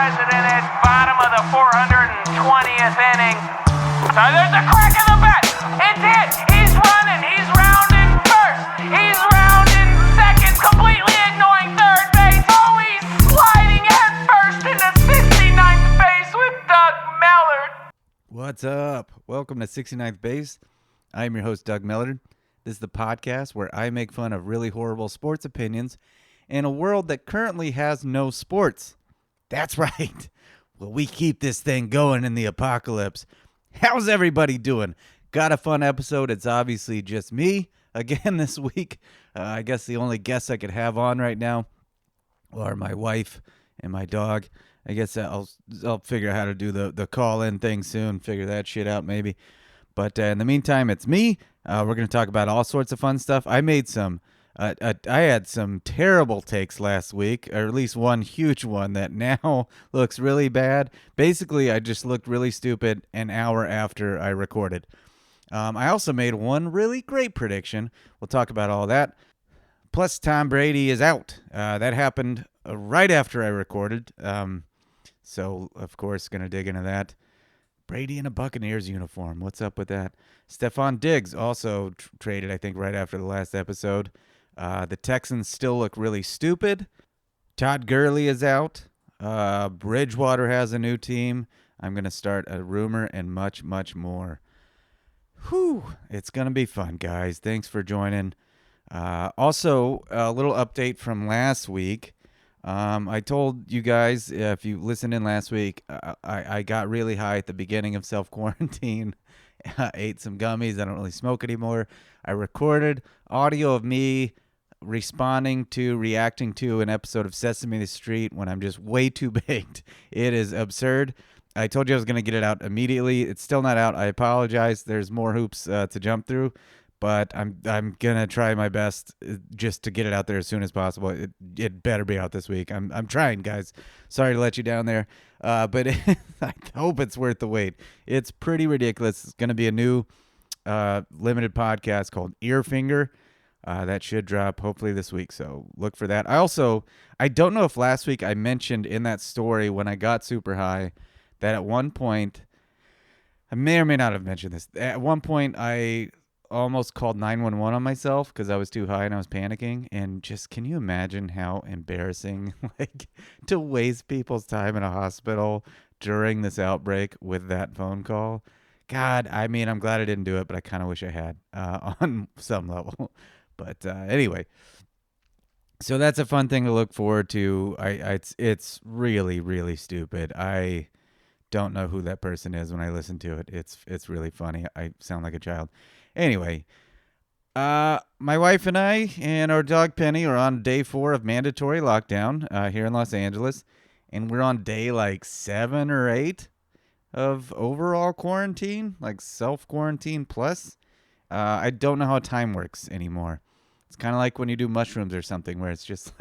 President at bottom of the 420th inning. So there's a crack in the bat. It's hit. He's running. He's rounding first. He's rounding second, completely ignoring third base. Oh, he's sliding head first into 69th base with Doug Mellard. What's up? Welcome to 69th Base. I'm your host, Doug Mellard. This is the podcast where I make fun of really horrible sports opinions in a world that currently has no sports. That's right. Well, we keep this thing going in the apocalypse. How's everybody doing? Got a fun episode. It's obviously just me again this week. I guess the only guests I could have on right now are my wife and my dog. I guess I'll figure out how to do the call-in thing soon, figure that shit out maybe. But in the meantime, it's me. We're going to talk about all sorts of fun stuff. I made some, I had some terrible takes last week, or at least one huge one that now looks really bad. Basically, I just looked really stupid an hour after I recorded. I also made one really great prediction. We'll talk about all that. Plus, Tom Brady is out. That happened right after I recorded. So, of course, going to dig into that. Brady in a Buccaneers uniform. What's up with that? Stephon Diggs also traded, I think, right after the last episode. The Texans still look really stupid. Todd Gurley is out. Bridgewater has a new team. I'm going to start a rumor and much, much more. Whew. It's going to be fun, guys. Thanks for joining. Also, a little update from last week. I told you guys, if you listened in last week, I got really high at the beginning of self-quarantine. I ate some gummies. I don't really smoke anymore. I recorded audio of me reacting to an episode of Sesame Street when I'm just way too baked. It is absurd. I told you I was going to get it out immediately. It's still not out. I apologize. There's more hoops to jump through. But I'm gonna try my best just to get it out there as soon as possible. It better be out this week. I'm trying, guys. Sorry to let you down there, but I hope it's worth the wait. It's pretty ridiculous. It's gonna be a new limited podcast called Earfinger. That should drop hopefully this week. So look for that. I don't know if last week I mentioned in that story when I got super high that at one point I may or may not have mentioned this. At one point I almost called 911 on myself because I was too high and I was panicking. And just, can you imagine how embarrassing, to waste people's time in a hospital during this outbreak with that phone call? God, I mean, I'm glad I didn't do it, but I kind of wish I had on some level. But anyway, so that's a fun thing to look forward to. It's really, really stupid. I don't know who that person is when I listen to it. It's really funny. I sound like a child. Anyway, my wife and I and our dog Penny are on day 4 of mandatory lockdown here in Los Angeles, and we're on day 7 or 8 of overall quarantine, self-quarantine plus. I don't know how time works anymore. It's kind of like when you do mushrooms or something where it's just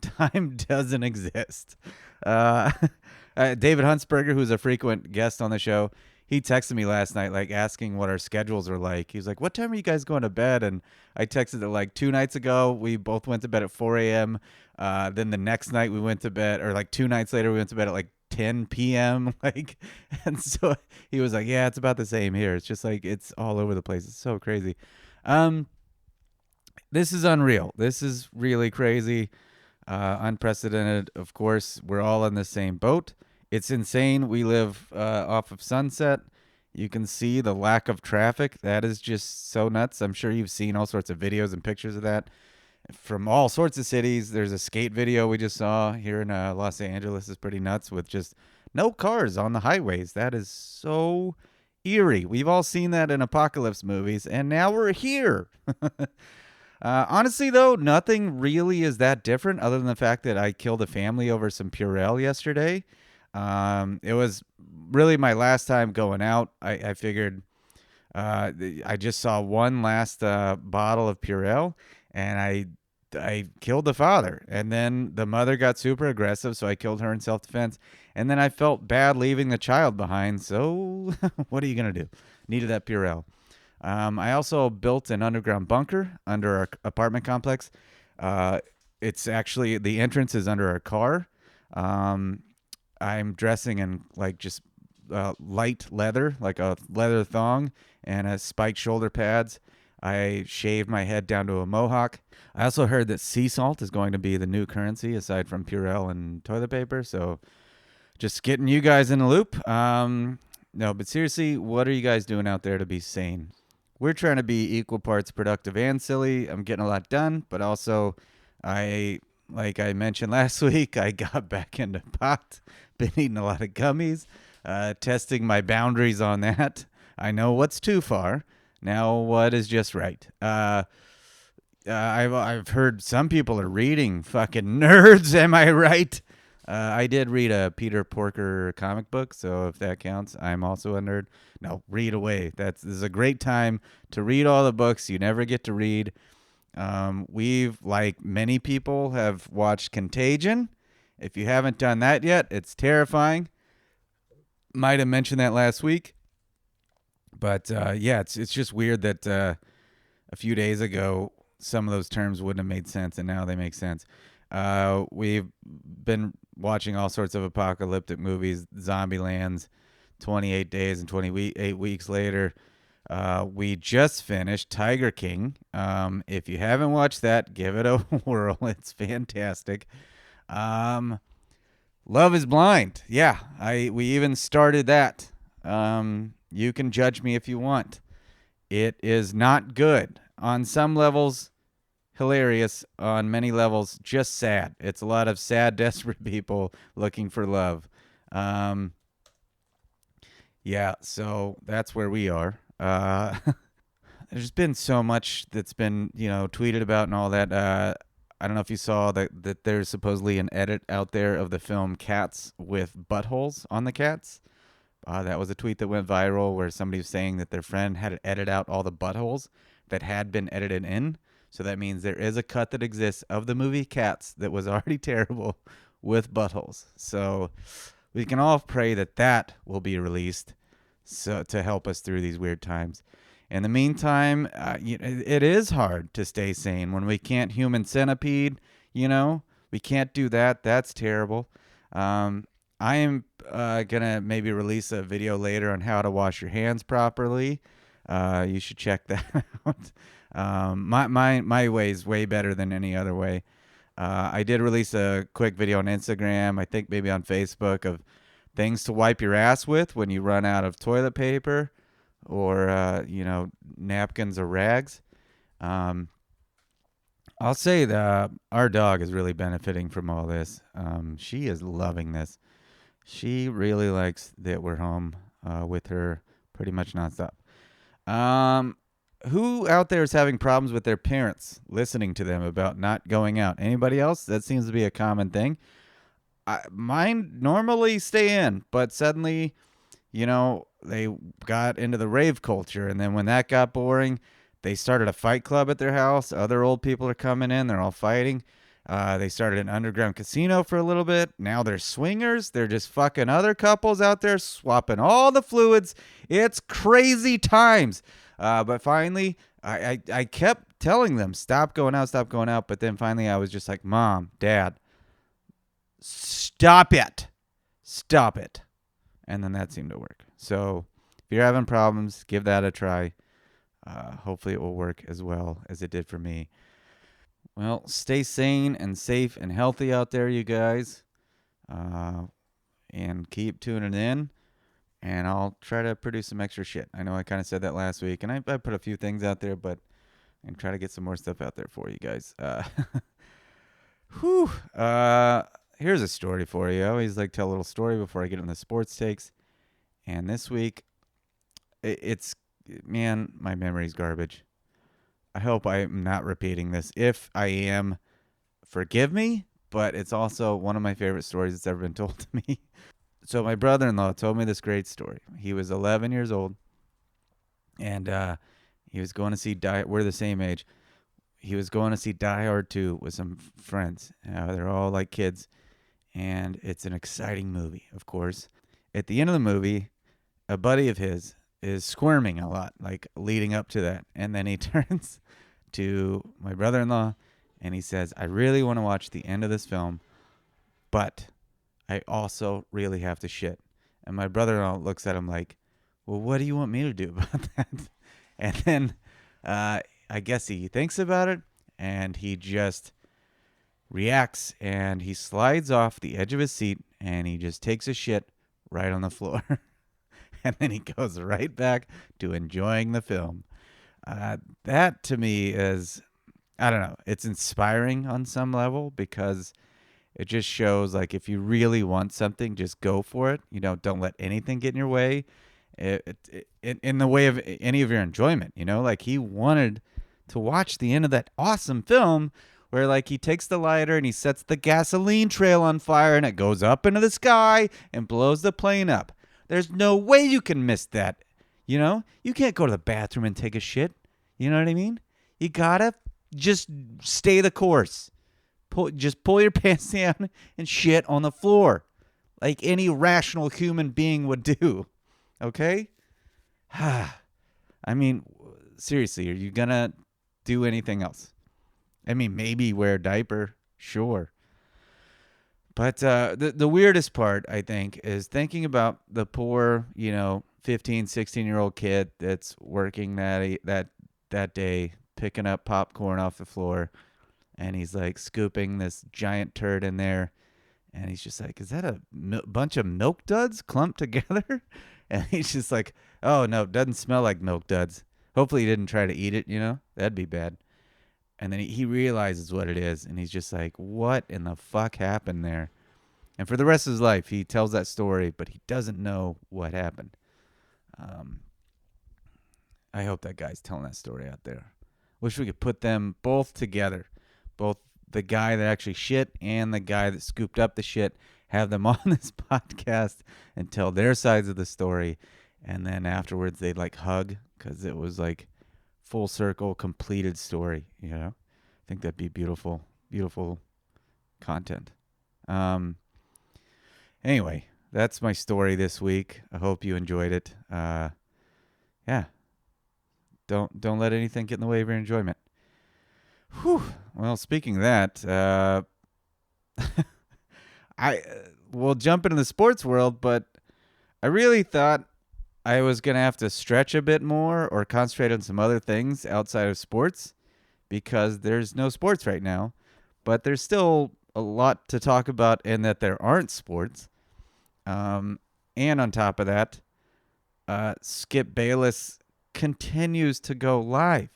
time doesn't exist. David Huntsberger, who's a frequent guest on the show, he texted me last night, asking what our schedules are like. He was like, what time are you guys going to bed? And I texted that 2 nights ago, we both went to bed at 4 a.m. Then the next night we went to bed, or 2 nights later, we went to bed at 10 p.m. And so he was like, yeah, it's about the same here. It's just it's all over the place. It's so crazy. This is unreal. This is really crazy. Unprecedented. Of course, we're all in the same boat. It's insane. We live off of Sunset. You can see the lack of traffic. That is just so nuts. I'm sure you've seen all sorts of videos and pictures of that from all sorts of cities. There's a skate video we just saw here in Los Angeles. It's pretty nuts with just no cars on the highways. That is so eerie. We've all seen that in apocalypse movies, and now we're here. Honestly, though, nothing really is that different other than the fact that I killed a family over some Purell yesterday. It was really my last time going out. I figured I just saw one last bottle of Purell, and I killed the father. And then the mother got super aggressive, so I killed her in self-defense. And then I felt bad leaving the child behind, so what are you going to do? Needed that Purell. I also built an underground bunker under our apartment complex. It's actually, the entrance is under our car. I'm dressing in like just light leather, like a leather thong and a spiked shoulder pads. I shaved my head down to a mohawk. I also heard that sea salt is going to be the new currency aside from Purell and toilet paper. So just getting you guys in the loop. No, but seriously, what are you guys doing out there to be sane? We're trying to be equal parts productive and silly. I'm getting a lot done, but also like I mentioned last week, I got back into pot. Been eating a lot of gummies, testing my boundaries on that. I know what's too far. Now what is just right. I've heard some people are reading. Fucking nerds, am I right? I did read a Peter Porker comic book, so if that counts, I'm also a nerd. No, read away. This is a great time to read all the books you never get to read. We've, like many people, have watched Contagion. If you haven't done that yet, it's terrifying. Might have mentioned that last week, but yeah, it's just weird that a few days ago some of those terms wouldn't have made sense, and now they make sense. We've been watching all sorts of apocalyptic movies, Zombielands, 28 Days and 28 Weeks Later. We just finished Tiger King. If you haven't watched that, give it a whirl. It's fantastic. Love is Blind. Yeah, we even started that. You can judge me if you want. It is not good. On some levels, hilarious. On many levels, just sad. It's a lot of sad, desperate people looking for love. Yeah, so that's where we are. There's been so much that's been, tweeted about and all that. I don't know if you saw that there's supposedly an edit out there of the film Cats with buttholes on the cats. That was a tweet that went viral where somebody was saying that their friend had to edit out all the buttholes that had been edited in. So that means there is a cut that exists of the movie Cats that was already terrible with buttholes. So we can all pray that will be released so to help us through these weird times. In the meantime, it is hard to stay sane when we can't human centipede. We can't do that. That's terrible. I am gonna maybe release a video later on how to wash your hands properly. You should check that out. My way is way better than any other way. I did release a quick video on Instagram, I think maybe on Facebook, of things to wipe your ass with when you run out of toilet paper or napkins or rags. I'll say that our dog is really benefiting from all this. She is loving this. She really likes that we're home with her pretty much nonstop. Who out there is having problems with their parents listening to them about not going out? Anybody else? That seems to be a common thing. Mine normally stay in, but suddenly, they got into the rave culture, and then when that got boring, they started a fight club at their house. Other old people are coming in. They're all fighting. They started an underground casino for a little bit. Now they're swingers. They're just fucking other couples out there, swapping all the fluids. It's crazy times. But finally, I kept telling them, stop going out, stop going out. But then finally I was just like, Mom, Dad, stop it. Stop it. And then that seemed to work. So if you're having problems, give that a try. Hopefully it will work as well as it did for me. Well, stay sane and safe and healthy out there, you guys. And keep tuning in. And I'll try to produce some extra shit. I know I kind of said that last week, and I put a few things out there, but I'm trying to get some more stuff out there for you guys. Whew. Here's a story for you. I always like to tell a little story before I get into the sports takes. And this week, man, my memory's garbage. I hope I'm not repeating this. If I am, forgive me, but it's also one of my favorite stories that's ever been told to me. So my brother-in-law told me this great story. He was 11 years old, and he was going to see we're the same age. He was going to see Die Hard 2 with some friends. They're all like kids, and it's an exciting movie, of course. At the end of the movie, a buddy of his is squirming a lot, like leading up to that. And then he turns to my brother-in-law, and he says, I really want to watch the end of this film, but I also really have to shit. And my brother-in-law looks at him like, well, what do you want me to do about that? And then I guess he thinks about it, and he just reacts, and he slides off the edge of his seat, and he just takes a shit right on the floor. And then he goes right back to enjoying the film. That to me is, I don't know, it's inspiring on some level because it just shows like if you really want something, just go for it. Don't let anything get in your way. In the way of any of your enjoyment, like he wanted to watch the end of that awesome film where like he takes the lighter and he sets the gasoline trail on fire and it goes up into the sky and blows the plane up. There's no way you can miss that. You can't go to the bathroom and take a shit. You know what I mean? You gotta just stay the course. Just pull your pants down and shit on the floor like any rational human being would do. Okay? I mean, seriously, are you going to do anything else? I mean, maybe wear a diaper, sure. But the weirdest part, I think, is thinking about the poor, 15, 16-year-old kid that's working that day, picking up popcorn off the floor, and he's like scooping this giant turd in there. And he's just like, is that a bunch of milk duds clumped together? And he's just like, oh, no, it doesn't smell like milk duds. Hopefully he didn't try to eat it, That'd be bad. And then he realizes what it is. And he's just like, what in the fuck happened there? And for the rest of his life, he tells that story, but he doesn't know what happened. I hope that guy's telling that story out there. Wish we could put them both together. Both the guy that actually shit and the guy that scooped up the shit, have them on this podcast and tell their sides of the story. And then afterwards they'd like hug because it was like full circle, completed story, I think that'd be beautiful, beautiful content. Anyway, that's my story this week. I hope you enjoyed it. Yeah. Don't let anything get in the way of your enjoyment. Whew. Well, speaking of that, I will jump into the sports world, but I really thought I was going to have to stretch a bit more or concentrate on some other things outside of sports because there's no sports right now, but there's still a lot to talk about in that there aren't sports. And on top of that, Skip Bayless continues to go live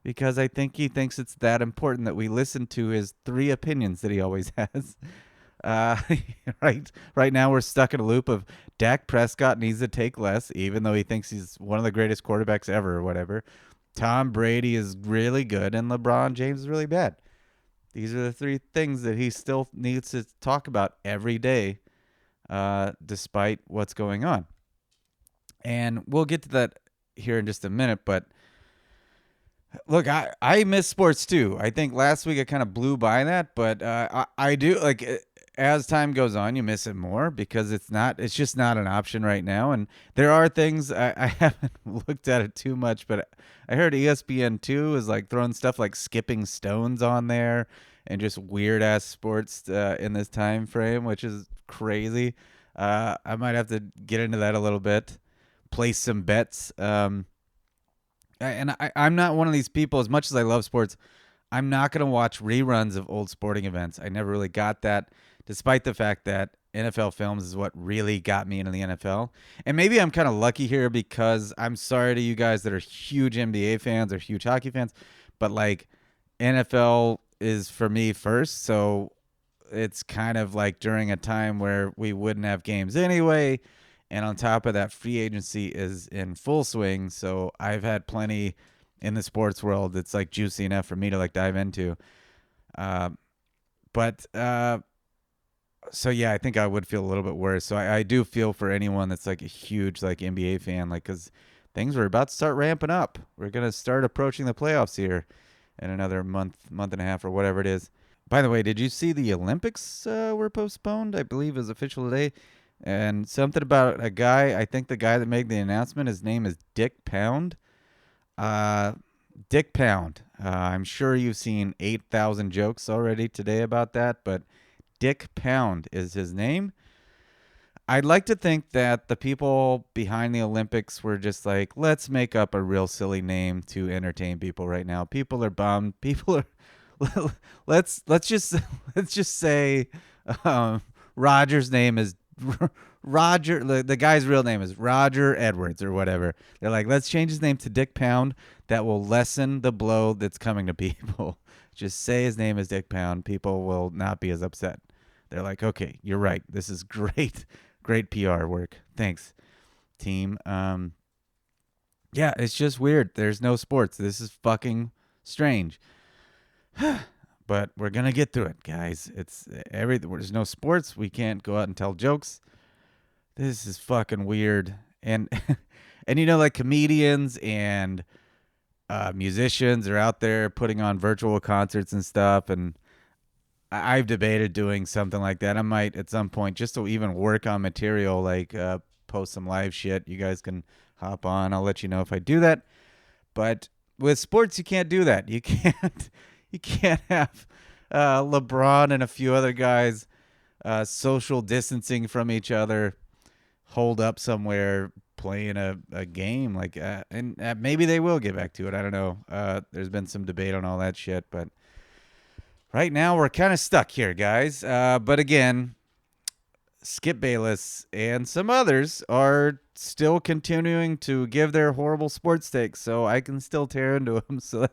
because I think he thinks it's that important that we listen to his 3 opinions that he always has. Right now we're stuck in a loop of Dak Prescott needs to take less, even though he thinks he's one of the greatest quarterbacks ever or whatever. Tom Brady is really good and LeBron James is really bad. These are the 3 things that he still needs to talk about every day, despite what's going on. And we'll get to that here in just a minute, but look, I miss sports too. I think last week I kind of blew by that, but I do, like, as time goes on, you miss it more because it's just not an option right now. And there are things I haven't looked at it too much, but I heard ESPN2 is like throwing stuff like skipping stones on there and just weird ass sports in this time frame, which is crazy. I might have to get into that a little bit, place some bets. And I'm not one of these people, as much as I love sports, I'm not going to watch reruns of old sporting events. I never really got that, despite the fact that NFL Films is what really got me into the NFL. And maybe I'm kind of lucky here because I'm sorry to you guys that are huge NBA fans or huge hockey fans, but like NFL is for me first. So it's kind of like during a time where we wouldn't have games anyway. And on top of that, free agency is in full swing. So I've had plenty in the sports world that's like juicy enough for me to like dive into. So yeah, I think I would feel a little bit worse. So I do feel for anyone that's like a huge like NBA fan, like, because things are about to start ramping up. We're going to start approaching the playoffs here in another month and a half or whatever it is. By the way, did you see the Olympics were postponed? I believe is official today. And something about a guy, I think the guy that made the announcement, his name is Dick Pound. I'm sure you've seen 8,000 jokes already today about that, but Dick Pound is his name. I'd like to think that the people behind the Olympics were just like, let's make up a real silly name to entertain people right now. People are bummed. People are let's just let's just say Roger's name is Roger. The guy's real name is Roger Edwards or whatever. They're like, let's change his name to Dick Pound. That will lessen the blow that's coming to people. Just say his name is Dick Pound. People will not be as upset. They're like, okay, you're right. This is great. Great PR work. Thanks, team. Yeah, it's just weird. There's no sports. This is fucking strange. But we're gonna get through it, guys. It's there's no sports. We can't go out and tell jokes. This is fucking weird. And and like comedians and musicians are out there putting on virtual concerts and stuff, and I've debated doing something like that. I might at some point just to even work on material, like post some live shit. You guys can hop on. I'll let you know if I do that. But with sports, you can't do that. You can't. You can't have LeBron and a few other guys social distancing from each other, holed up somewhere playing a game like and maybe they will get back to it. I don't know. There's been some debate on all that shit, but right now we're kind of stuck here, guys. But again, Skip Bayless and some others are still continuing to give their horrible sports takes, so I can still tear into them. So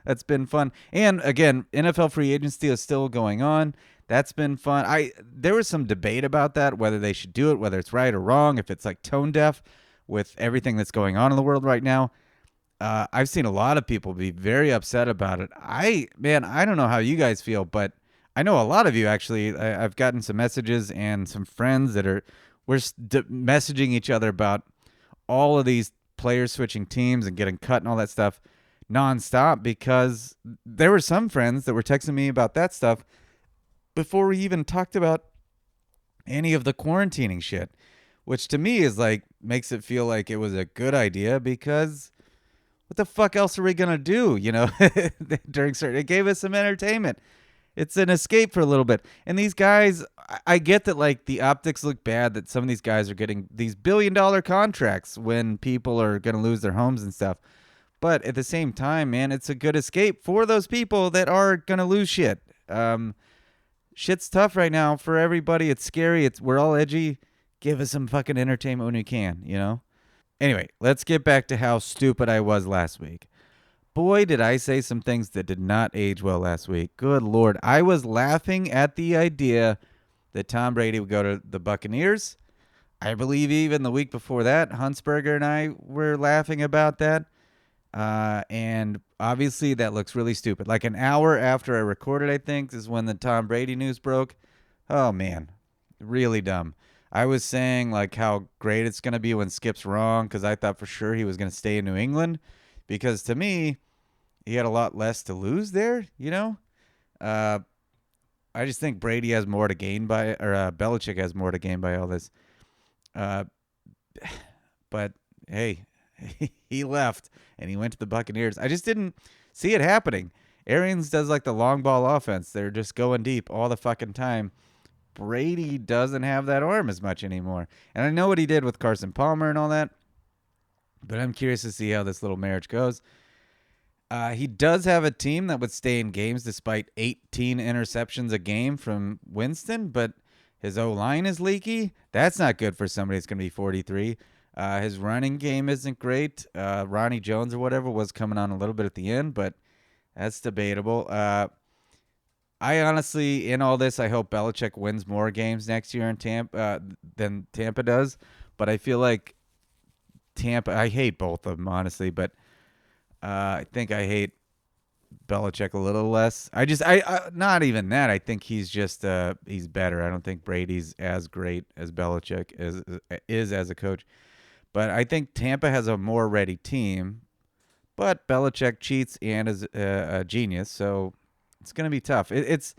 that's been fun. And again, NFL free agency is still going on. That's been fun. There was some debate about that, whether they should do it, whether it's right or wrong, if it's like tone deaf with everything that's going on in the world right now. I've seen a lot of people be very upset about it. I don't know how you guys feel, but I know a lot of you actually. I've gotten some messages and some friends that we're messaging each other about all of these players switching teams and getting cut and all that stuff nonstop, because there were some friends that were texting me about that stuff before we even talked about any of the quarantining shit, which to me is like makes it feel like it was a good idea, because what the fuck else are we going to do? During it gave us some entertainment. It's an escape for a little bit. And these guys, I get that like the optics look bad that some of these guys are getting these billion-dollar contracts when people are going to lose their homes and stuff. But at the same time, man, it's a good escape for those people that are going to lose shit. Shit's tough right now for everybody. It's scary. We're all edgy. Give us some fucking entertainment when you can, Anyway, let's get back to how stupid I was last week. Boy, did I say some things that did not age well last week. Good Lord. I was laughing at the idea that Tom Brady would go to the Buccaneers. I believe even the week before that, Huntsberger and I were laughing about that. And obviously that looks really stupid. Like an hour after I recorded, I think, is when the Tom Brady news broke. Oh, man. Really dumb. I was saying like how great it's going to be when Skip's wrong, because I thought for sure he was going to stay in New England, because to me, he had a lot less to lose there, I just think Brady has more to gain by, or Belichick has more to gain by all this. But hey, he left and he went to the Buccaneers. I just didn't see it happening. Arians does like the long ball offense. They're just going deep all the fucking time. Brady doesn't have that arm as much anymore. And I know what he did with Carson Palmer and all that, but I'm curious to see how this little marriage goes. He does have a team that would stay in games despite 18 interceptions a game from Winston, but his O-line is leaky. That's not good for somebody that's going to be 43. His running game isn't great. Ronnie Jones or whatever was coming on a little bit at the end, but that's debatable. I honestly, in all this, I hope Belichick wins more games next year in Tampa than Tampa does. But I feel like Tampa, I hate both of them, honestly, but I think I hate Belichick a little less. I not even that. I think he's just he's better. I don't think Brady's as great as Belichick is as a coach. But I think Tampa has a more ready team. But Belichick cheats and is a genius, so it's going to be tough. It's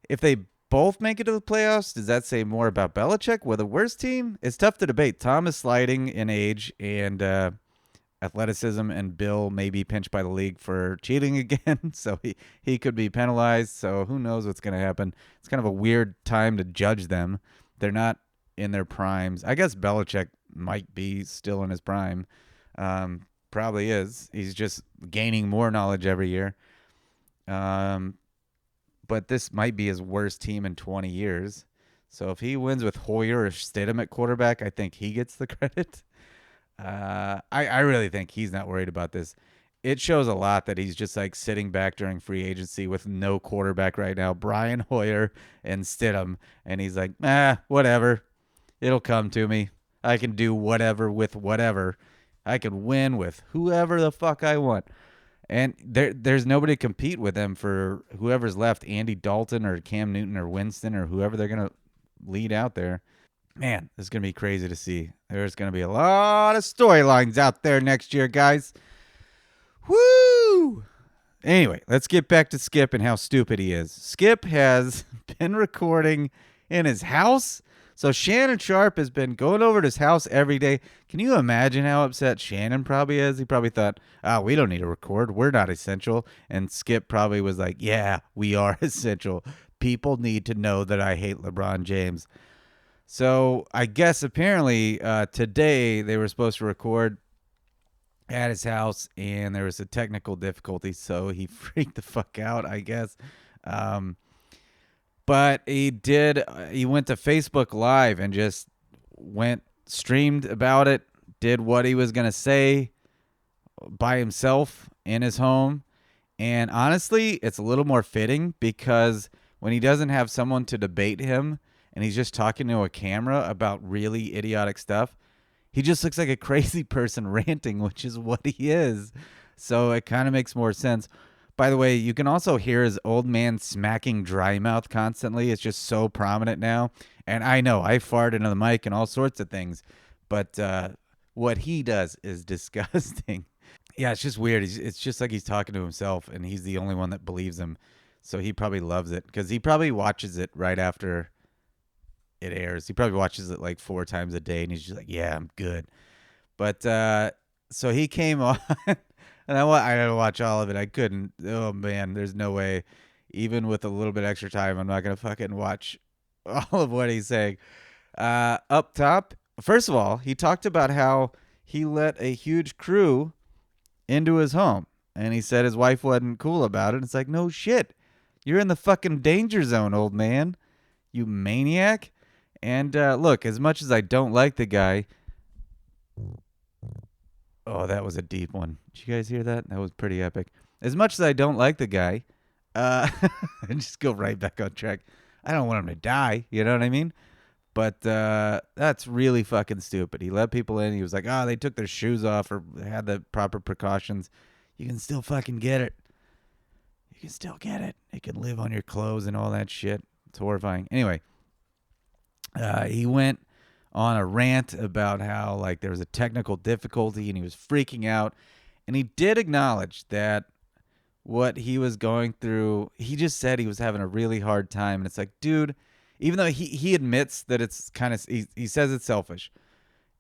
if they both make it to the playoffs, does that say more about Belichick with a worse team? It's tough to debate. Tom is sliding in age, and athleticism, and Bill may be pinched by the league for cheating again, so he could be penalized. So who knows what's going to happen? It's kind of a weird time to judge them. They're not in their primes. I guess Belichick might be still in his prime. Probably is. He's just gaining more knowledge every year. But this might be his worst team in 20 years. So if he wins with Hoyer or Stidham at quarterback, I think he gets the credit. I really think he's not worried about this. It shows a lot that he's just like sitting back during free agency with no quarterback right now, Brian Hoyer and Stidham, and he's like, whatever. It'll come to me. I can do whatever with whatever. I can win with whoever the fuck I want. And there's nobody to compete with him for whoever's left, Andy Dalton or Cam Newton or Winston or whoever they're going to lead out there. Man, this is going to be crazy to see. There's going to be a lot of storylines out there next year, guys. Woo! Anyway, let's get back to Skip and how stupid he is. Skip has been recording in his house. So Shannon Sharp has been going over to his house every day. Can you imagine how upset Shannon probably is? He probably thought, we don't need to record. We're not essential. And Skip probably was like, yeah, we are essential. People need to know that I hate LeBron James. So I guess apparently today they were supposed to record at his house, and there was a technical difficulty, so he freaked the fuck out, I guess. But he went to Facebook Live and just streamed about it, did what he was going to say by himself in his home. And honestly, it's a little more fitting because when he doesn't have someone to debate him and he's just talking to a camera about really idiotic stuff, he just looks like a crazy person ranting, which is what he is. So it kind of makes more sense. By the way, you can also hear his old man smacking dry mouth constantly. It's just so prominent now. And I know, I fart into the mic and all sorts of things. But what he does is disgusting. Yeah, it's just weird. It's just like he's talking to himself, and he's the only one that believes him. So he probably loves it because he probably watches it right after it airs. He probably watches it like 4 times a day, and he's just like, yeah, I'm good. But so he came on. And I had to watch all of it. I couldn't. Oh, man, there's no way. Even with a little bit extra time, I'm not going to fucking watch all of what he's saying. Up top, first of all, he talked about how he let a huge crew into his home. And he said his wife wasn't cool about it. It's like, no shit. You're in the fucking danger zone, old man. You maniac. And look, as much as I don't like the guy... Oh, that was a deep one. Did you guys hear that? That was pretty epic. As much as I don't like the guy, just go right back on track. I don't want him to die. You know what I mean? But that's really fucking stupid. He let people in. He was like, they took their shoes off or had the proper precautions. You can still fucking get it. You can still get it. It can live on your clothes and all that shit. It's horrifying. Anyway, he went on a rant about how like there was a technical difficulty and he was freaking out. And he did acknowledge that what he was going through, he just said he was having a really hard time. And it's like, dude, even though he admits that it's kind of, he says it's selfish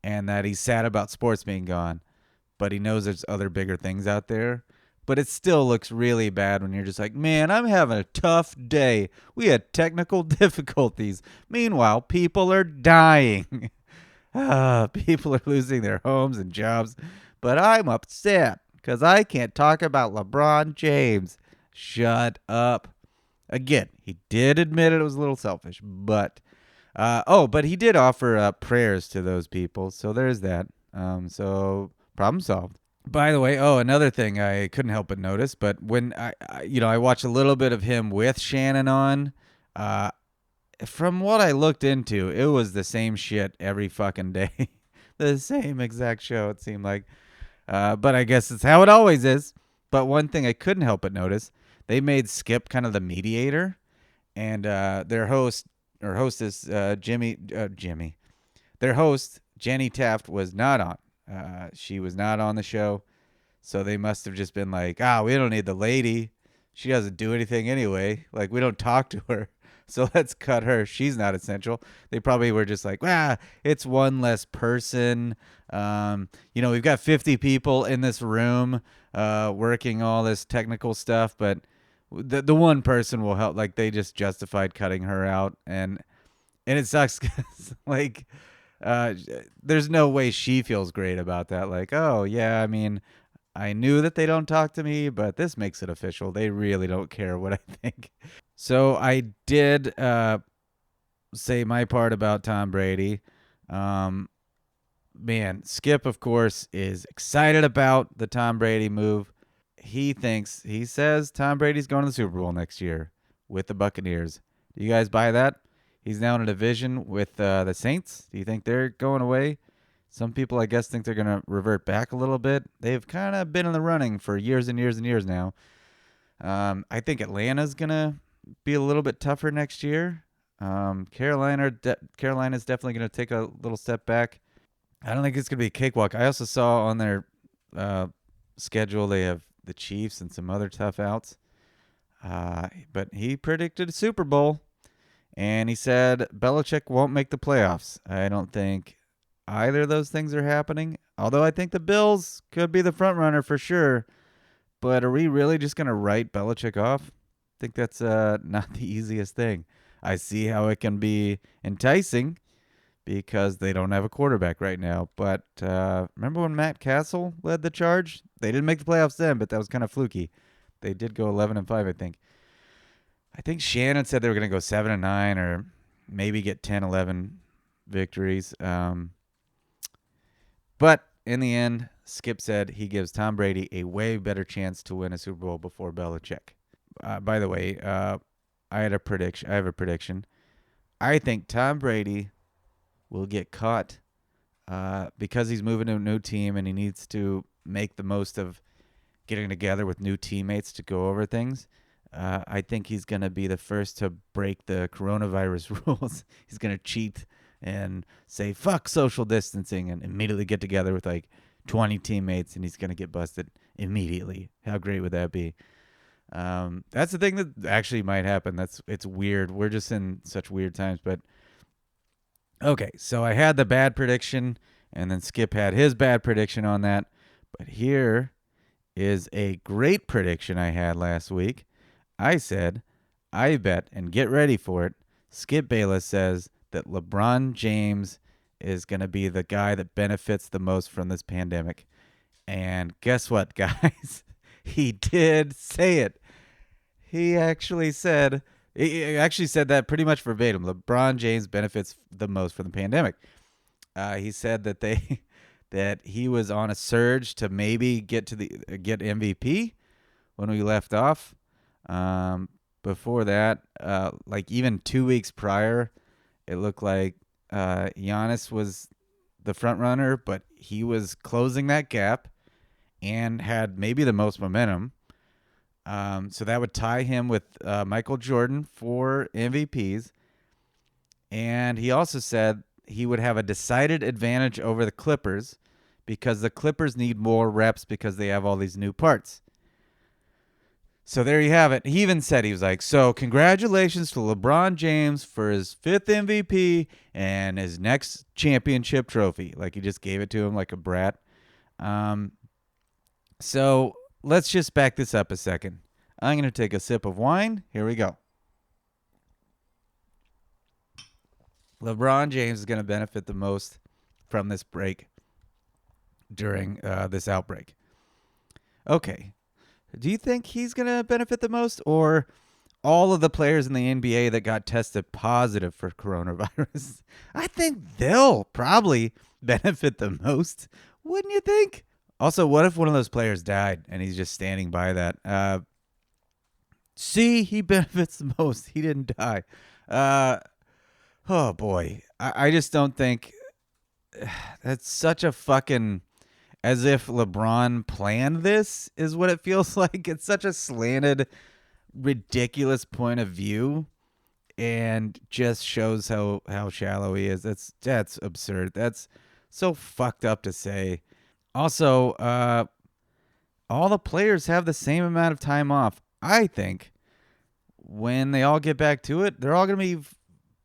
and that he's sad about sports being gone, but he knows there's other bigger things out there. But it still looks really bad when you're just like, man, I'm having a tough day. We had technical difficulties. Meanwhile, people are dying. People are losing their homes and jobs. But I'm upset because I can't talk about LeBron James. Shut up. Again, he did admit it was a little selfish. But, but he did offer prayers to those people. So there's that. So problem solved. By the way, another thing I couldn't help but notice, but when I watched a little bit of him with Shannon on, from what I looked into, it was the same shit every fucking day. The same exact show, it seemed like. But I guess it's how it always is. But one thing I couldn't help but notice, they made Skip kind of the mediator, and their host or hostess, their host, Jenny Taft, was not on. She was not on the show, so they must have just been like, we don't need the lady. She doesn't do anything anyway. Like, we don't talk to her. So let's cut her. She's not essential. They probably were just like, it's one less person. We've got 50 people in this room working all this technical stuff, but the one person will help. Like they just justified cutting her out, and it sucks because like there's no way she feels great about that. Like, oh yeah, I mean, I knew that they don't talk to me, but this makes it official. They really don't care what I think. So I did say my part about Tom Brady. Man, Skip, of course, is excited about the Tom Brady move. He says Tom Brady's going to the Super Bowl next year with the Buccaneers. Do you guys buy that? He's now in a division with the Saints. Do you think they're going away? Some people, I guess, think they're going to revert back a little bit. They've kind of been in the running for years and years and years now. I think Atlanta's going to be a little bit tougher next year. Carolina's definitely going to take a little step back. I don't think it's going to be a cakewalk. I also saw on their schedule they have the Chiefs and some other tough outs. But he predicted a Super Bowl, and he said Belichick won't make the playoffs. I don't think either of those things are happening, although I think the Bills could be the front runner for sure. But are we really just going to write Belichick off? I think that's not the easiest thing. I see how it can be enticing because they don't have a quarterback right now. But remember when Matt Castle led the charge? They didn't make the playoffs then, but that was kind of fluky. They did go 11-5, I think. I think Shannon said they were going to go 7-9 or maybe get 10-11 victories. But in the end, Skip said he gives Tom Brady a way better chance to win a Super Bowl before Belichick. By the way, I have a prediction. I think Tom Brady will get caught because he's moving to a new team and he needs to make the most of getting together with new teammates to go over things. I think he's going to be the first to break the coronavirus rules. He's going to cheat and say, fuck social distancing, and immediately get together with like 20 teammates, and he's going to get busted immediately. How great would that be? That's the thing that actually might happen. It's weird. We're just in such weird times. But okay, so I had the bad prediction, and then Skip had his bad prediction on that. But here is a great prediction I had last week. I said, I bet, and get ready for it, Skip Bayless says that LeBron James is going to be the guy that benefits the most from this pandemic. And guess what, guys? He did say it. He actually said that pretty much verbatim. LeBron James benefits the most from the pandemic. He said that that he was on a surge to maybe get MVP when we left off. Before that, like even 2 weeks prior, it looked like Giannis was the front runner, but he was closing that gap and had maybe the most momentum. So that would tie him with Michael Jordan for MVPs. And he also said he would have a decided advantage over the Clippers because the Clippers need more reps because they have all these new parts. So there you have it. He even said, he was like, so congratulations to LeBron James for his 5th MVP and his next championship trophy. Like he just gave it to him like a brat. So let's just back this up a second. I'm going to take a sip of wine. Here we go. LeBron James is going to benefit the most from this break during this outbreak. Okay. Do you think he's going to benefit the most, or all of the players in the NBA that got tested positive for coronavirus? I think they'll probably benefit the most. Wouldn't you think? Also, what if one of those players died and he's just standing by that? See, he benefits the most. He didn't die. Oh, boy. I just don't think that's such a fucking... As if LeBron planned this is what it feels like. It's such a slanted, ridiculous point of view and just shows how shallow he is. That's absurd. That's so fucked up to say. Also, all the players have the same amount of time off. I think when they all get back to it, they're all going to be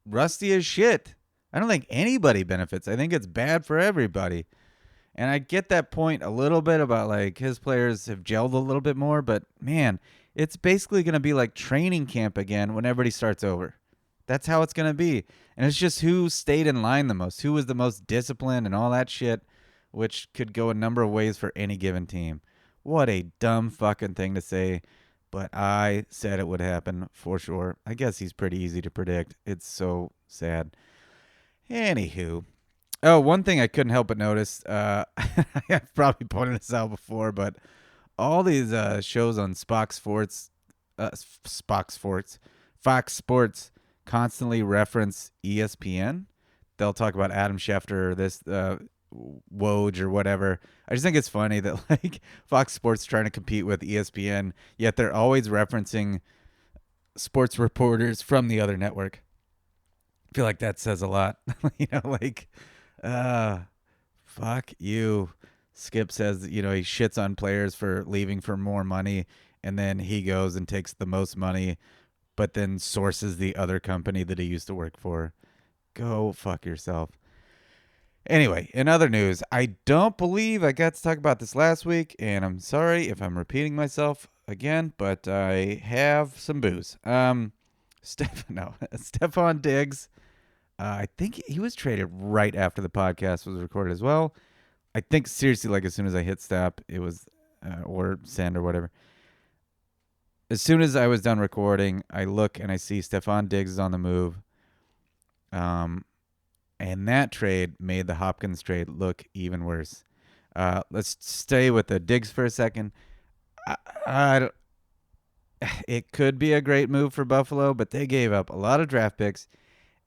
rusty as shit. I don't think anybody benefits. I think it's bad for everybody. And I get that point a little bit about like his players have gelled a little bit more, but man, it's basically going to be like training camp again when everybody starts over. That's how it's going to be. And it's just who stayed in line the most, who was the most disciplined and all that shit, which could go a number of ways for any given team. What a dumb fucking thing to say, but I said it would happen for sure. I guess he's pretty easy to predict. It's so sad. Anywho. Oh, one thing I couldn't help but notice, I've probably pointed this out before, but all these shows on Fox Sports constantly reference ESPN. They'll talk about Adam Schefter or this Woj or whatever. I just think it's funny that like Fox Sports trying to compete with ESPN, yet they're always referencing sports reporters from the other network. I feel like that says a lot. Fuck you. Skip says, he shits on players for leaving for more money, and then he goes and takes the most money, but then sources the other company that he used to work for. Go fuck yourself. Anyway, in other news, I don't believe I got to talk about this last week, and I'm sorry if I'm repeating myself again, but I have some booze. Stephon Diggs. I think he was traded right after the podcast was recorded as well. I think seriously, like as soon as I hit stop, it was, or send or whatever. As soon as I was done recording, I look and I see Stephon Diggs is on the move. And that trade made the Hopkins trade look even worse. Let's stay with the Diggs for a second. It could be a great move for Buffalo, but they gave up a lot of draft picks.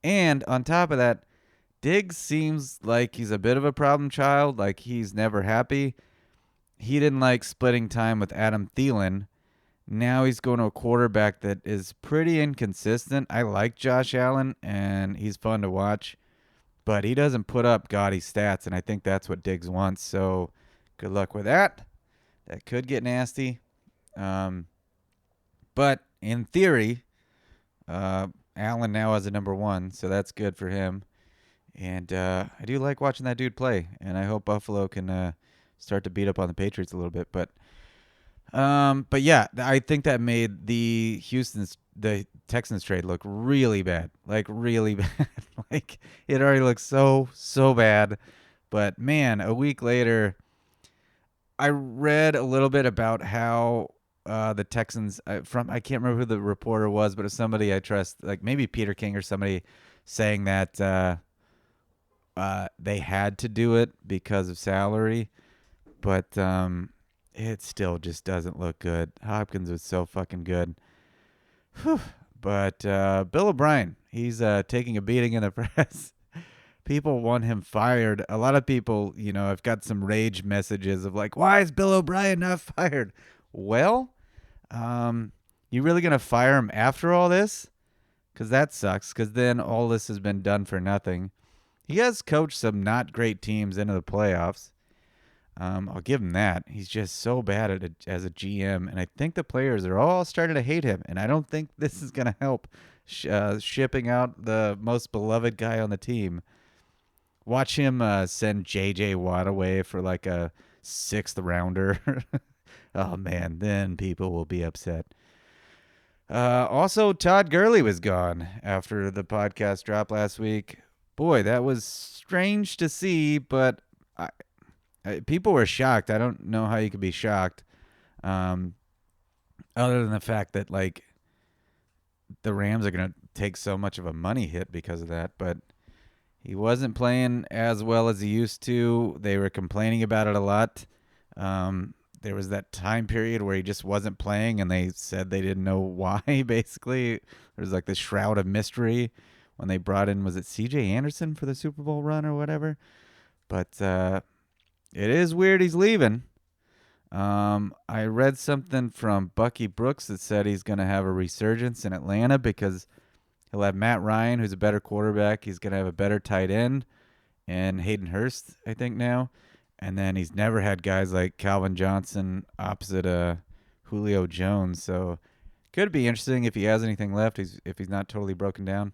And on top of that, Diggs seems like he's a bit of a problem child. Like he's never happy. He didn't like splitting time with Adam Thielen. Now he's going to a quarterback that is pretty inconsistent. I like Josh Allen, and he's fun to watch. But he doesn't put up gaudy stats, and I think that's what Diggs wants. So good luck with that. That could get nasty. But in theory, Allen now has a number one, so that's good for him. And I do like watching that dude play, and I hope Buffalo can start to beat up on the Patriots a little bit. But yeah, I think that made the Texans trade look really bad, like really bad. Like it already looks so bad. But man, a week later, I read a little bit about how the Texans I can't remember who the reporter was, but it was somebody I trust, like maybe Peter King or somebody, saying that they had to do it because of salary, but it still just doesn't look good. Hopkins was so fucking good. Whew. But Bill O'Brien, he's taking a beating in the press. People want him fired. A lot of people, I've got some rage messages of like, why is Bill O'Brien not fired? Well, you really going to fire him after all this? Because that sucks, because then all this has been done for nothing. He has coached some not great teams into the playoffs. I'll give him that. He's just so bad at it as a GM, and I think the players are all starting to hate him, and I don't think this is going to help shipping out the most beloved guy on the team. Watch him send J.J. Watt away for like a 6th rounder. Oh, man, then people will be upset. Also, Todd Gurley was gone after the podcast dropped last week. Boy, that was strange to see, but people were shocked. I don't know how you could be shocked, other than the fact that like the Rams are going to take so much of a money hit because of that. But he wasn't playing as well as he used to. They were complaining about it a lot. There was that time period where he just wasn't playing, and they said they didn't know why, basically. There was like this shroud of mystery when they brought in, was it C.J. Anderson for the Super Bowl run or whatever? But it is weird he's leaving. I read something from Bucky Brooks that said he's going to have a resurgence in Atlanta because he'll have Matt Ryan, who's a better quarterback. He's going to have a better tight end, and Hayden Hurst, I think, now. And then he's never had guys like Calvin Johnson opposite Julio Jones. So Could be interesting if he has anything left. If he's not totally broken down.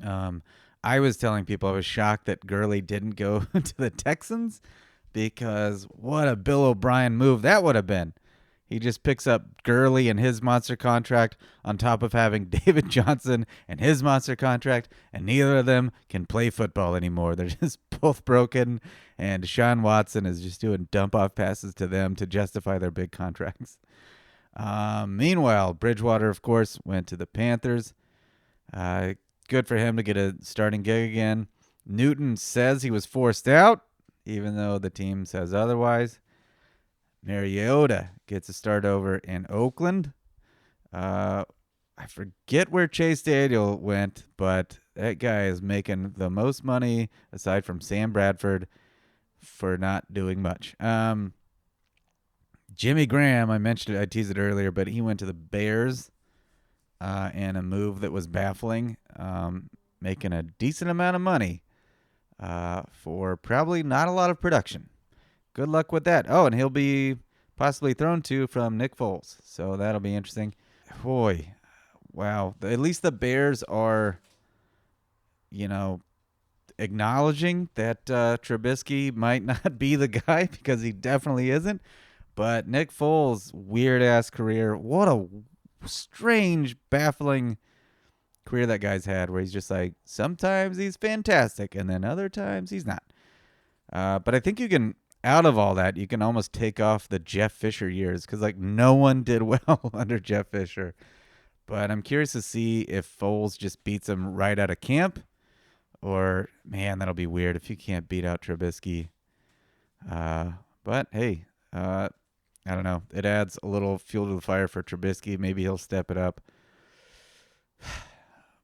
I was telling people I was shocked that Gurley didn't go to the Texans because what a Bill O'Brien move that would have been. He just picks up Gurley and his monster contract on top of having David Johnson and his monster contract, and neither of them can play football anymore. They're just both broken, and Deshaun Watson is just doing dump-off passes to them to justify their big contracts. Meanwhile, Bridgewater, of course, went to the Panthers. Good for him to get a starting gig again. Newton says he was forced out, even though the team says otherwise. Mariota gets a start over in Oakland. I forget where Chase Daniel went, but that guy is making the most money aside from Sam Bradford for not doing much. Jimmy Graham, I mentioned it, I teased it earlier, but he went to the Bears in a move that was baffling, making a decent amount of money for probably not a lot of production. Good luck with that. Oh, and he'll be possibly thrown to from Nick Foles. So that'll be interesting. Boy, wow. At least the Bears are, acknowledging that Trubisky might not be the guy because he definitely isn't. But Nick Foles' weird-ass career, what a strange, baffling career that guy's had where he's just like, sometimes he's fantastic and then other times he's not. But I think you can... Out of all that, you can almost take off the Jeff Fisher years because, no one did well under Jeff Fisher. But I'm curious to see if Foles just beats him right out of camp. Or, man, that'll be weird if you can't beat out Trubisky. But, hey, I don't know. It adds a little fuel to the fire for Trubisky. Maybe he'll step it up.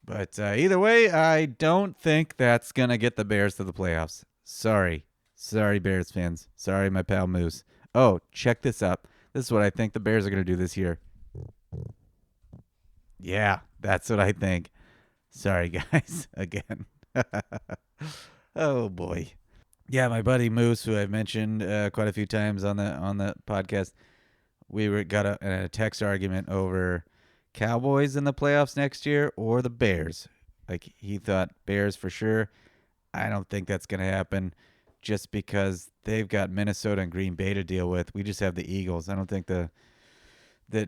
But either way, I don't think that's going to get the Bears to the playoffs. Sorry, Bears fans. Sorry, my pal Moose. Oh, check this out. This is what I think the Bears are going to do this year. Yeah, that's what I think. Sorry, guys, again. Oh, boy. Yeah, my buddy Moose, who I've mentioned quite a few times on the podcast, we got a text argument over Cowboys in the playoffs next year or the Bears. Like, he thought Bears for sure. I don't think that's going to happen. Just because they've got Minnesota and Green Bay to deal with. We just have the Eagles. I don't think that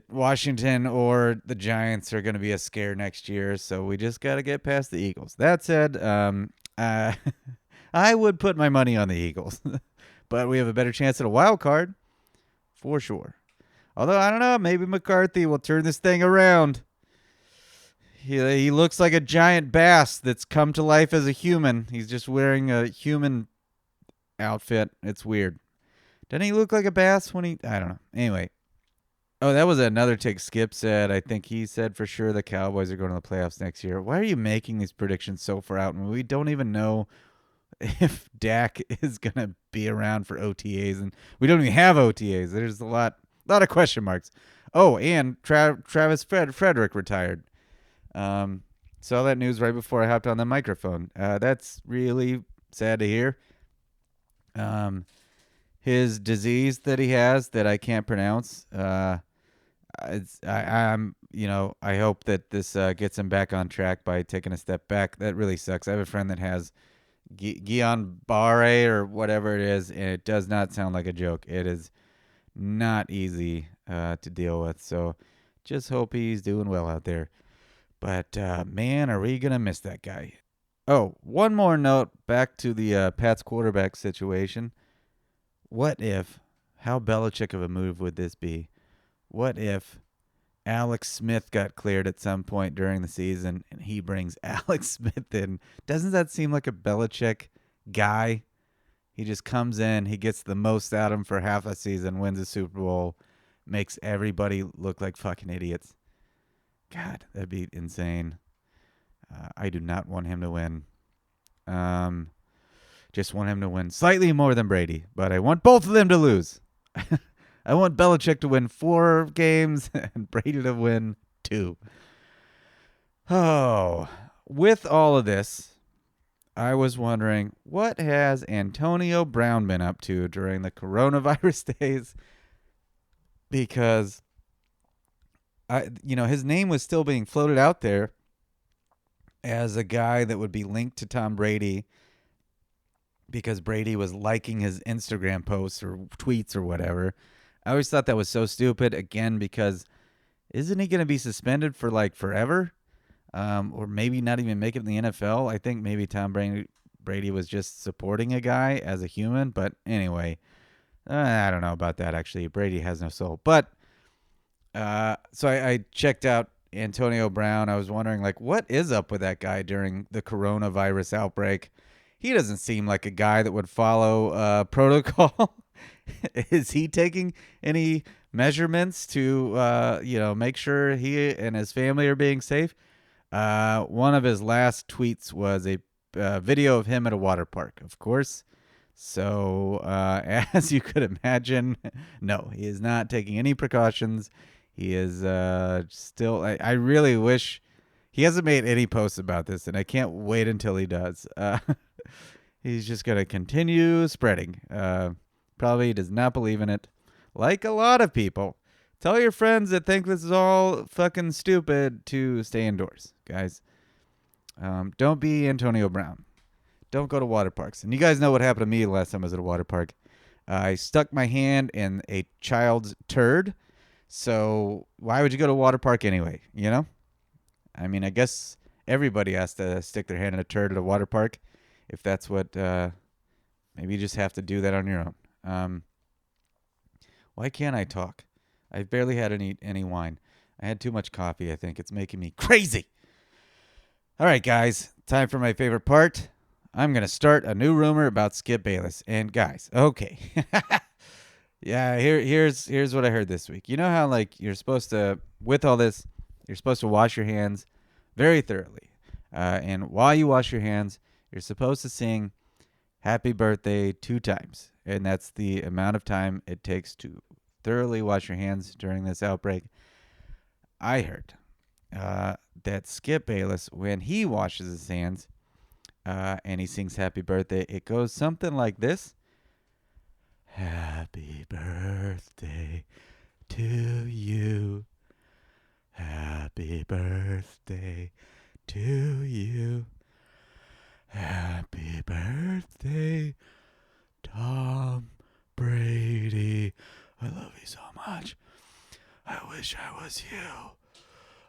Washington or the Giants are going to be a scare next year, so we just got to get past the Eagles. That said, I would put my money on the Eagles, but we have a better chance at a wild card for sure. Although, I don't know, maybe McCarthy will turn this thing around. He looks like a giant bass that's come to life as a human. He's just wearing a human outfit. It's weird. Doesn't he look like a bass when I don't know. Anyway. Oh, that was another take Skip said. I think he said for sure the Cowboys are going to the playoffs next year. Why are you making these predictions so far out? I mean, we don't even know if Dak is going to be around for OTAs, and we don't even have OTAs. There's a lot of question marks. Oh, and Travis Frederick retired. Saw that news right before I hopped on the microphone. That's really sad to hear. His disease that he has that I can't pronounce. I hope that this gets him back on track by taking a step back. That really sucks. I have a friend that has Guillain-Barré or whatever it is, and it does not sound like a joke. It is not easy to deal with. So just hope he's doing well out there. But man, are we gonna miss that guy? Oh, one more note back to the Pats quarterback situation. What if, how Belichick of a move would this be? What if Alex Smith got cleared at some point during the season and he brings Alex Smith in? Doesn't that seem like a Belichick guy? He just comes in, he gets the most out of him for half a season, wins a Super Bowl, makes everybody look like fucking idiots. God, that'd be insane. I do not want him to win. Just want him to win slightly more than Brady, but I want both of them to lose. I want Belichick to win 4 games and Brady to win 2. Oh, with all of this, I was wondering, what has Antonio Brown been up to during the coronavirus days? Because his name was still being floated out there as a guy that would be linked to Tom Brady because Brady was liking his Instagram posts or tweets or whatever. I always thought that was so stupid. Again, because isn't he going to be suspended for like forever? Or maybe not even make it in the NFL? I think maybe Tom Brady was just supporting a guy as a human. But anyway, I don't know about that, actually. Brady has no soul. But so I checked out Antonio Brown. I was wondering, like, what is up with that guy during the coronavirus outbreak? He doesn't seem like a guy that would follow protocol. Is he taking any measurements to, make sure he and his family are being safe? One of his last tweets was a video of him at a water park, of course. So, as you could imagine, no, he is not taking any precautions. He is still. I really wish he hasn't made any posts about this, and I can't wait until he does. He's just going to continue spreading. Probably does not believe in it, like a lot of people. Tell your friends that think this is all fucking stupid to stay indoors, guys. Don't be Antonio Brown. Don't go to water parks. And you guys know what happened to me last time I was at a water park. I stuck my hand in a child's turd. So why would you go to a water park anyway? You know? I mean, I guess everybody has to stick their hand in a turd at a water park. If that's what, maybe you just have to do that on your own. Why can't I talk? I've barely had any wine. I had too much coffee, I think. It's making me crazy. All right, guys. Time for my favorite part. I'm going to start a new rumor about Skip Bayless. And guys, okay. Yeah, here's what I heard this week. You know how, like, you're supposed to, with all this, you're supposed to wash your hands very thoroughly. And while you wash your hands, you're supposed to sing happy birthday 2 times. And that's the amount of time it takes to thoroughly wash your hands during this outbreak. I heard that Skip Bayless, when he washes his hands and he sings happy birthday, it goes something like this. Happy birthday to you. Happy birthday to you. Happy birthday, Tom Brady. I love you so much. I wish I was you.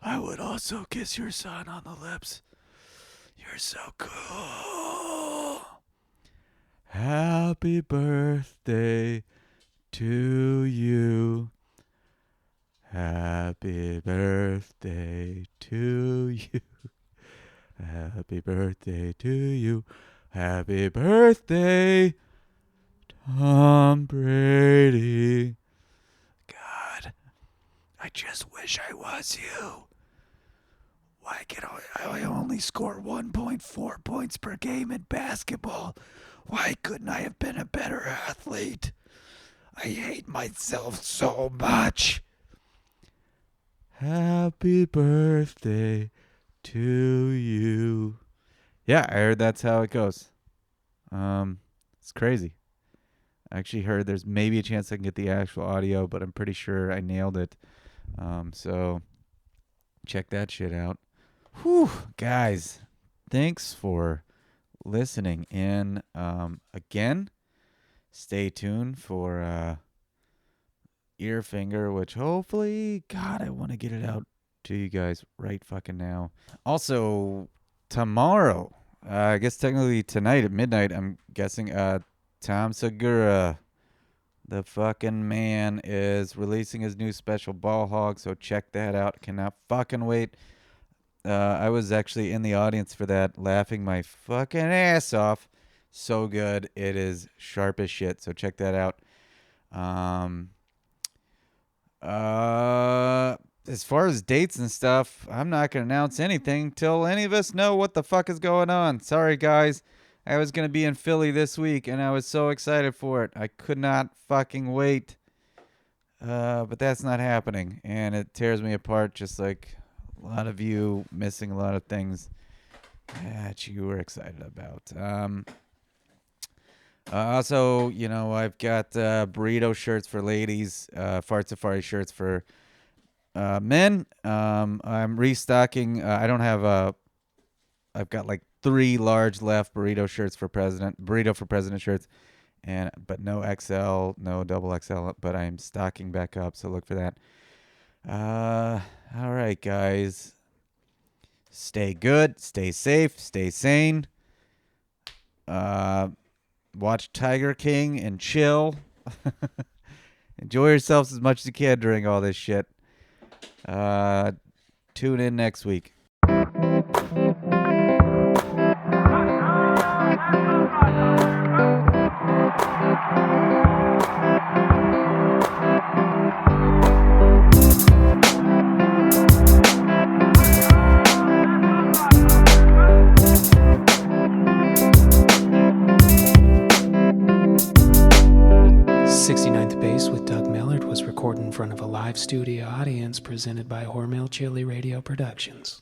I would also kiss your son on the lips. You're so cool. Happy birthday to you. Happy birthday to you. Happy birthday to you. Happy birthday, Tom Brady. God, I just wish I was you. Why can I only score 1.4 points per game in basketball? Why couldn't I have been a better athlete? I hate myself so much. Happy birthday to you. Yeah, I heard that's how it goes. It's crazy. I actually heard there's maybe a chance I can get the actual audio, but I'm pretty sure I nailed it. So check that shit out. Whew, guys, thanks for listening in. Again, stay tuned for Earfinger, which hopefully, God, I want to get it out to you guys right fucking now. Also, tomorrow, I guess technically tonight at midnight, I'm guessing, Tom Segura, the fucking man, is releasing his new special Ball Hog, so check that out. Cannot fucking wait. I was actually in the audience for that, laughing my fucking ass off. So good. It is sharp as shit, so check that out. As far as dates and stuff, I'm not going to announce anything till any of us know what the fuck is going on. Sorry, guys. I was going to be in Philly this week, and I was so excited for it. I could not fucking wait. But that's not happening, and it tears me apart, just like a lot of you missing a lot of things that you were excited about. Also, I've got burrito shirts for ladies, Fart Safari shirts for Men, I'm restocking. I don't have I've got like 3 large left burrito for president shirts, but no XL, no double XL. But I'm stocking back up, so look for that. All right, guys. Stay good, stay safe, stay sane. Watch Tiger King and chill. Enjoy yourselves as much as you can during all this shit. Tune in next week. 69th Base with Doug Millard was recorded in front of a live studio audience presented by Hormel Chili Radio Productions.